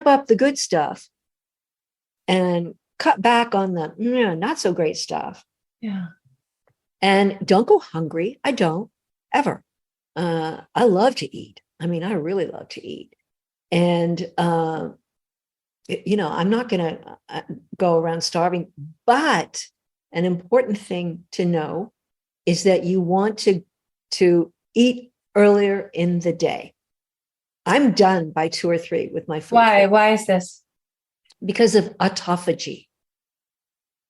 up the good stuff and cut back on the not so great stuff. Yeah. And don't go hungry. I don't ever. I love to eat. I mean, I really love to eat. And, I'm not going to go around starving. But an important thing to know is that you want to eat earlier in the day. I'm done by 2 or 3 with my food. Why? Why is this? Because of autophagy.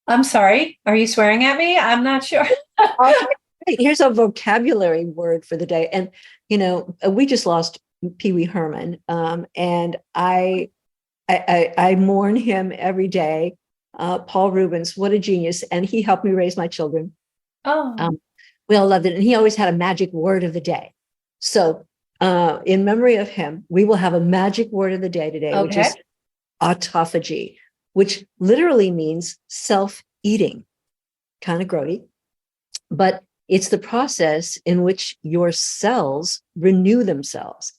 I'm sorry. Are you swearing at me? I'm not sure. Here's a vocabulary word for the day. And, we just lost Pee Wee Herman. And I mourn him every day. Paul Rubens, what a genius. And he helped me raise my children. Oh. We all loved it. And he always had a magic word of the day. So in memory of him, we will have a magic word of the day today, Okay. which is autophagy, which literally means self-eating. Kind of grody. But it's the process in which your cells renew themselves.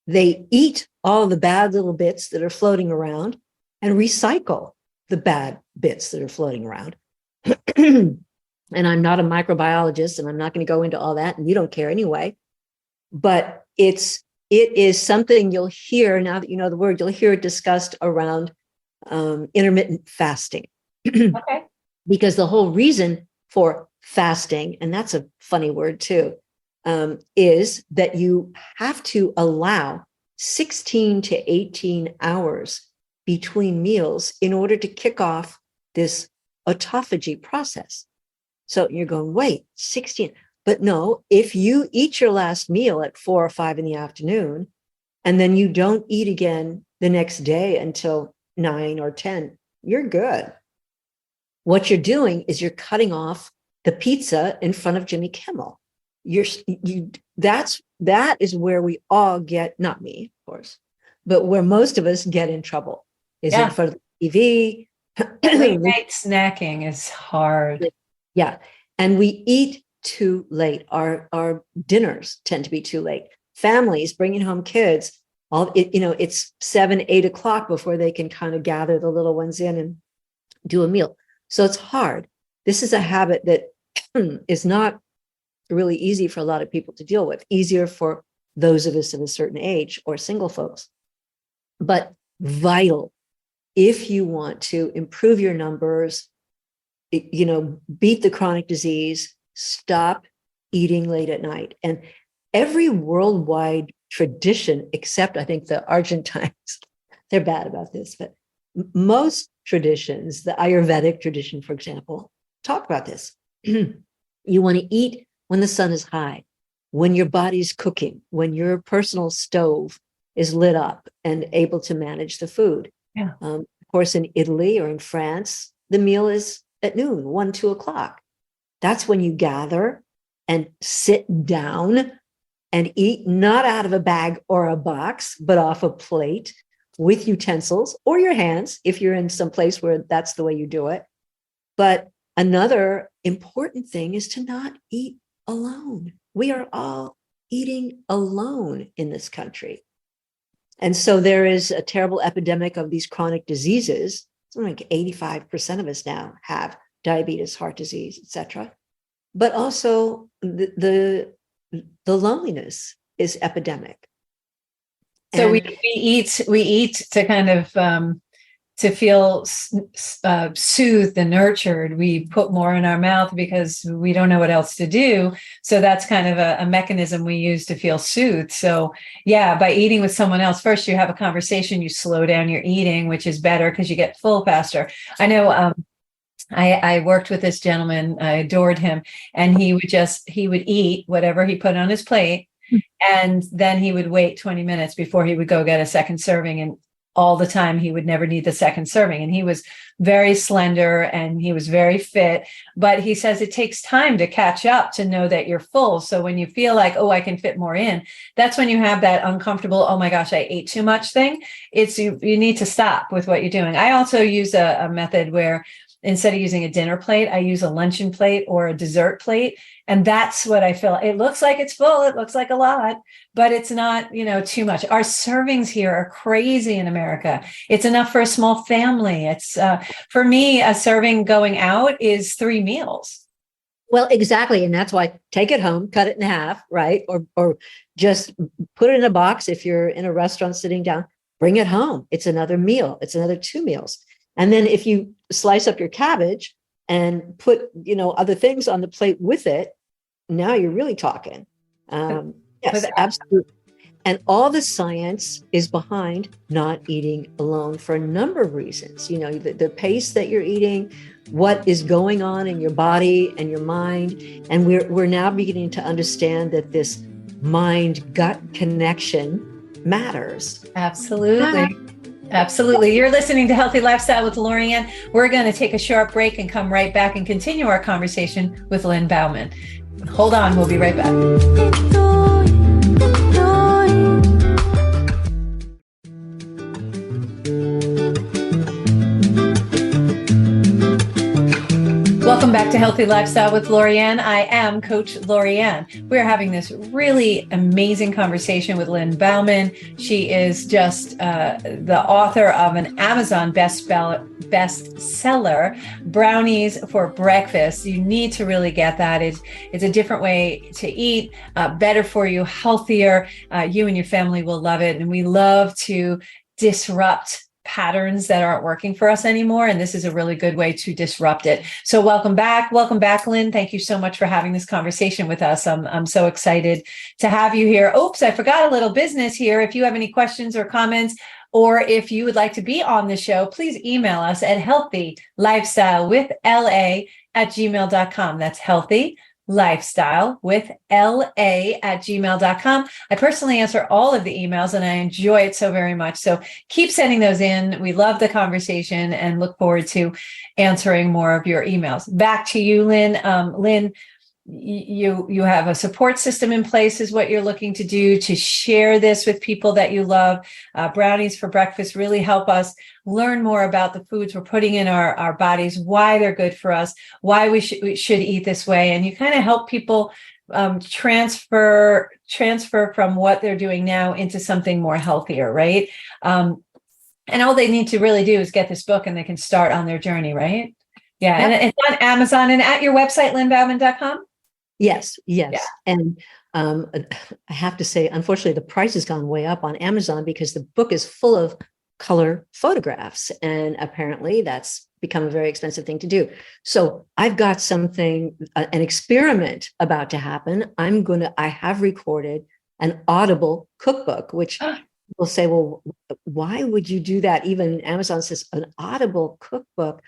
They eat all the bad little bits that are floating around and recycle the bad bits that are floating around. And I'm not a microbiologist, and I'm not going to go into all that, and you don't care anyway. But it is something you'll hear, now that you know the word, you'll hear it discussed around intermittent fasting. Okay. Because the whole reason for fasting, and that's a funny word too, is that you have to allow 16 to 18 hours between meals in order to kick off this autophagy process. So you're going, wait, 16. But no, if you eat your last meal at 4 or 5 in the afternoon, and then you don't eat again the next day until 9 or 10, you're good. What you're doing is you're cutting off the pizza in front of Jimmy Kimmel. That is where we all get, not me, of course, but where most of us get in trouble is in front of the TV. Late night snacking is hard. Yeah. And we eat too late. Our dinners tend to be too late. Families bringing home kids, it's 7, 8 o'clock before they can kind of gather the little ones in and do a meal. So it's hard. This is a habit that is not really easy for a lot of people to deal with, easier for those of us of a certain age or single folks, but vital if you want to improve your numbers, beat the chronic disease, stop eating late at night. And every worldwide tradition, except I think the Argentines, they're bad about this, but most traditions, the Ayurvedic tradition, for example, talk about this. You want to eat when the sun is high, when your body's cooking, when your personal stove is lit up and able to manage the food. Yeah. Of course, in Italy or in France, the meal is at noon, 1, 2 o'clock. That's when you gather and sit down and eat, not out of a bag or a box, but off a plate with utensils or your hands, if you're in some place where that's the way you do it. But another important thing is to not eat alone. We are all eating alone in this country. And so there is a terrible epidemic of these chronic diseases. Something like 85% of us now have diabetes, heart disease, etc. But also the loneliness is epidemic. So we eat to kind of to feel soothed and nurtured. We put more in our mouth because we don't know what else to do. So that's kind of a mechanism we use to feel soothed. So yeah, by eating with someone else, first you have a conversation, you slow down your eating, which is better because you get full faster. I know I worked with this gentleman, I adored him, and he would eat whatever he put on his plate. And then he would wait 20 minutes before he would go get a second serving. And all the time he would never need the second serving. And he was very slender and he was very fit, but he says it takes time to catch up to know that you're full. So when you feel like, oh, I can fit more in, that's when you have that uncomfortable, oh my gosh, I ate too much thing. It's you need to stop with what you're doing. I also use a method where instead of using a dinner plate, I use a luncheon plate or a dessert plate. And that's what I feel. It looks like it's full. It looks like a lot, but it's not, too much. Our servings here are crazy in America. It's enough for a small family. It's for me, a serving going out is 3 meals. Well, exactly. And that's why take it home, cut it in half, right? Or just put it in a box. If you're in a restaurant sitting down, bring it home. It's another meal. It's another 2 meals. And then if you slice up your cabbage and put, other things on the plate with it, now you're really talking. Yes, absolutely. And all the science is behind not eating alone for a number of reasons. The pace that you're eating, what is going on in your body and your mind. And we're now beginning to understand that this mind-gut connection matters. Absolutely. Absolutely. You're listening to Healthy Lifestyle with Lorianne. We're going to take a short break and come right back and continue our conversation with Lynne Bowman. Hold on. We'll be right back. Welcome back to Healthy Lifestyle with Lorianne. I am Coach Lorianne. We're having this really amazing conversation with Lynne Bowman. She is just the author of an Amazon bestseller, Brownies for Breakfast. You need to really get that. It's a different way to eat, better for you, healthier. You and your family will love it. And we love to disrupt patterns that aren't working for us anymore. And this is a really good way to disrupt it. So welcome back. Welcome back, Lynne. Thank you so much for having this conversation with us. I'm so excited to have you here. Oops, I forgot a little business here. If you have any questions or comments, or if you would like to be on the show, please email us at healthylifestylewithla@gmail.com. That's healthylifestylewithla@gmail.com. I personally answer all of the emails and I enjoy it so very much. So keep sending those in. We love the conversation and look forward to answering more of your emails. Back to you, Lynne. Lynne, you have a support system in place is what you're looking to do to share this with people that you love. Brownies for Breakfast really help us learn more about the foods we're putting in our bodies, why they're good for us, why we should eat this way. And you kind of help people transfer from what they're doing now into something more healthier, right? And all they need to really do is get this book and they can start on their journey, right? Yeah. Yep. And it's on Amazon and at your website, lynnebowman.com. Yes. Yeah. And I have to say, unfortunately, the price has gone way up on Amazon because the book is full of color photographs. And apparently that's become a very expensive thing to do. So I've got something, an experiment about to happen. I have recorded an Audible cookbook, which will say, well, why would you do that? Even Amazon says an Audible cookbook,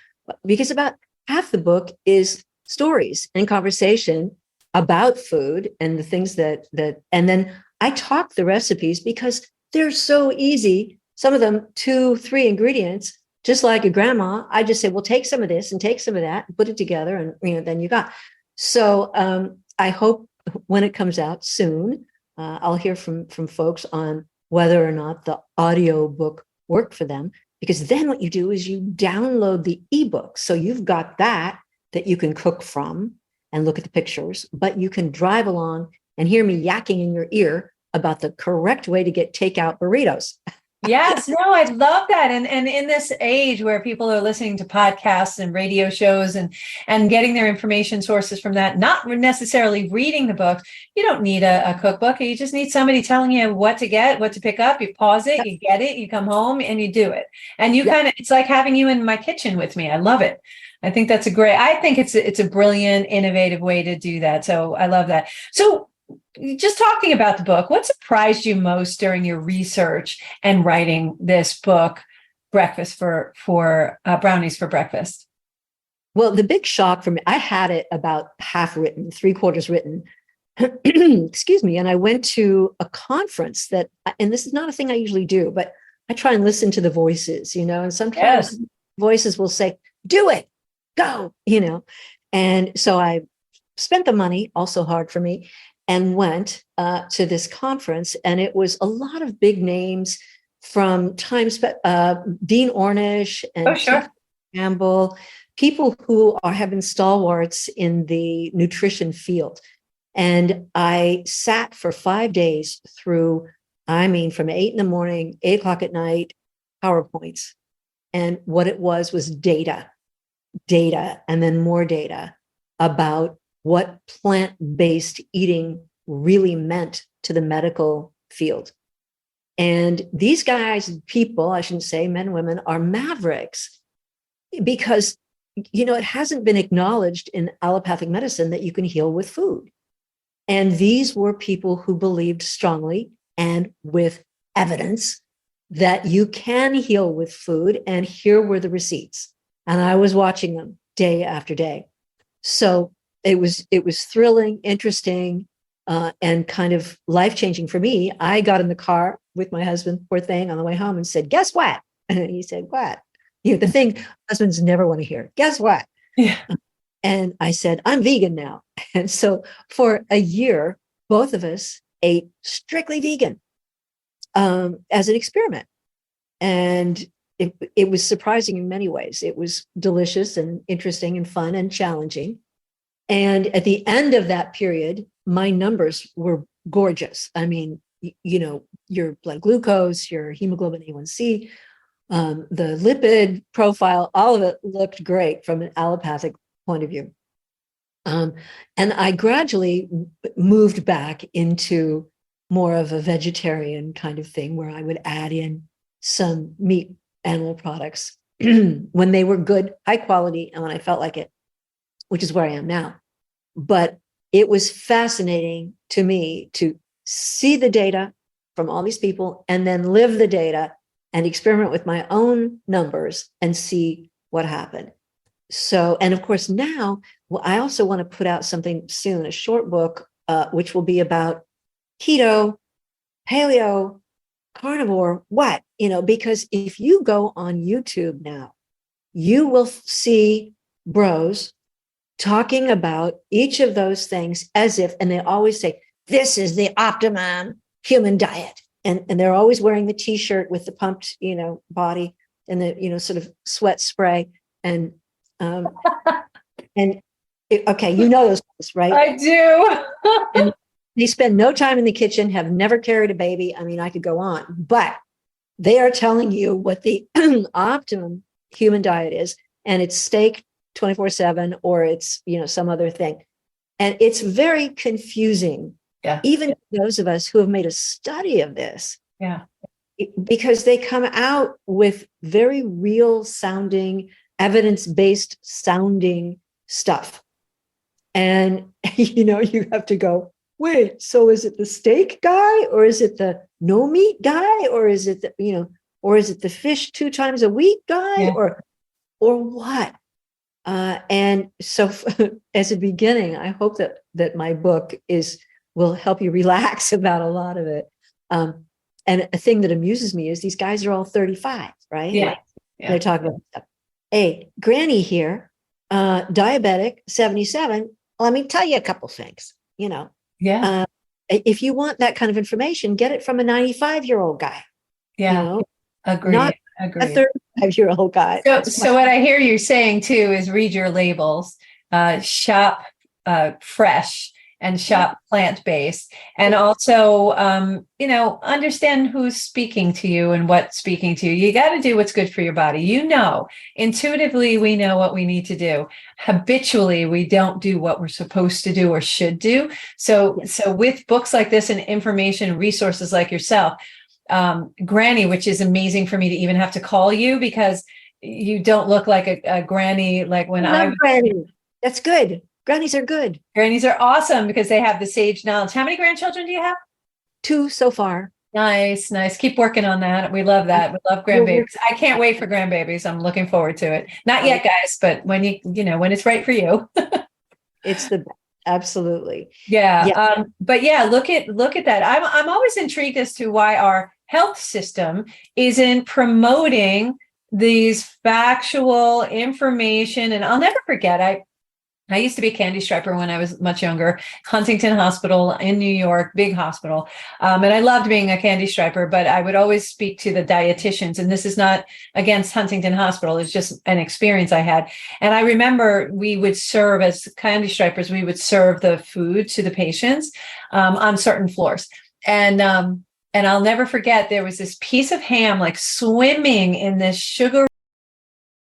because about half the book is stories and conversation about food and the things that, and then I talk the recipes because they're so easy. Some of them 2, 3 ingredients, just like a grandma. I just say, well, take some of this and take some of that and put it together. And, then you got. So I hope when it comes out soon, I'll hear from folks on whether or not the audio book worked for them, because then what you do is you download the ebook. So you've got that you can cook from and look at the pictures, but you can drive along and hear me yakking in your ear about the correct way to get takeout burritos. Yes, no, I love that. And in this age where people are listening to podcasts and radio shows and getting their information sources from that, not necessarily reading the book, you don't need a cookbook. You just need somebody telling you what to get, what to pick up. You pause it, you get it, you come home and you do it. And you kind of, it's like having you in my kitchen with me. I love it. I think that's I think it's a brilliant, innovative way to do that. So I love that. So just talking about the book, what surprised you most during your research and writing this book, Brownies for Breakfast? Well, the big shock for me, I had it about half written, 3/4 written, excuse me. And I went to a conference and this is not a thing I usually do, but I try and listen to the voices, and sometimes voices will say, do it, go, and so I spent the money, also hard for me, and went to this conference, and it was a lot of big names from Dean Ornish and Campbell, people who have been stalwarts in the nutrition field. And I sat for 5 days through, from 8 in the morning, 8 o'clock at night, PowerPoints. And what it was data, and then more data about what plant-based eating really meant to the medical field. And these guys, people, I shouldn't say men and women, are mavericks because, it hasn't been acknowledged in allopathic medicine that you can heal with food. And these were people who believed strongly and with evidence that you can heal with food. And here were the receipts. And I was watching them day after day. So it was thrilling, interesting, and kind of life-changing for me. I got in the car with my husband, poor thing, on the way home and said, guess what? And he said, what? The thing husbands never want to hear, guess what? Yeah. And I said, I'm vegan now. And so for a year, both of us ate strictly vegan as an experiment. And it was surprising in many ways. It was delicious and interesting and fun and challenging. And at the end of that period, my numbers were gorgeous. Your blood glucose, your hemoglobin A1C, the lipid profile, all of it looked great from an allopathic point of view. And I gradually moved back into more of a vegetarian kind of thing where I would add in some meat animal products when they were good, high quality, and when I felt like it, which is where I am now. But it was fascinating to me to see the data from all these people and then live the data and experiment with my own numbers and see what happened. So, and of course now, I also want to put out something soon, a short book, which will be about keto, paleo, carnivore, because if you go on YouTube now, you will see bros talking about each of those things as if, and they always say, this is the optimum human diet. And they're always wearing the t-shirt with the pumped, body and the, sort of sweat spray. And okay, those guys, right? I do. And they spend no time in the kitchen, have never carried a baby. I could go on, but they are telling you what the optimum human diet is. And it's steak 24/7, or it's, some other thing. And it's very confusing. Yeah. Even those of us who have made a study of this. Yeah. Because they come out with very real sounding, evidence-based sounding stuff. And, you have to go, wait, so is it the steak guy, or is it the no meat guy, or is it the, or is it the fish 2 times a week guy, Yeah. or what? And so as a beginning, I hope that my book will help you relax about a lot of it. And a thing that amuses me is these guys are all 35, right? Yeah. They're talking about stuff. Hey, Granny here, diabetic, 77. Let me tell you a couple things, Yeah. If you want that kind of information, get it from a 95-year-old guy. Yeah. Agree. Not Agree. a 35-year-old guy. So what I hear you saying too is read your labels, shop fresh, and shop plant-based, and also, understand who's speaking to you and what's speaking to you. You got to do what's good for your body. Intuitively, we know what we need to do. Habitually, we don't do what we're supposed to do or should do. So with books like this and information, resources like yourself, Granny, which is amazing for me to even have to call you, because you don't look like a granny like when I was. Granny. That's good. Grannies are good. Grannies are awesome because they have the sage knowledge. How many grandchildren do you have? 2 so far. Nice. Keep working on that. We love that. We love grandbabies. I can't wait for grandbabies. I'm looking forward to it. Not yet, guys, but when when it's right for you. It's the best. Absolutely. Yeah. But yeah, look at that. I'm always intrigued as to why our health system isn't promoting these factual information. And I'll never forget, I used to be a candy striper when I was much younger, Huntington Hospital in New York, big hospital. And I loved being a candy striper, but I would always speak to the dietitians. And this is not against Huntington Hospital. It's just an experience I had. And I remember we would serve as candy stripers, we would serve the food to the patients on certain floors. And I'll never forget, there was this piece of ham like swimming in this sugar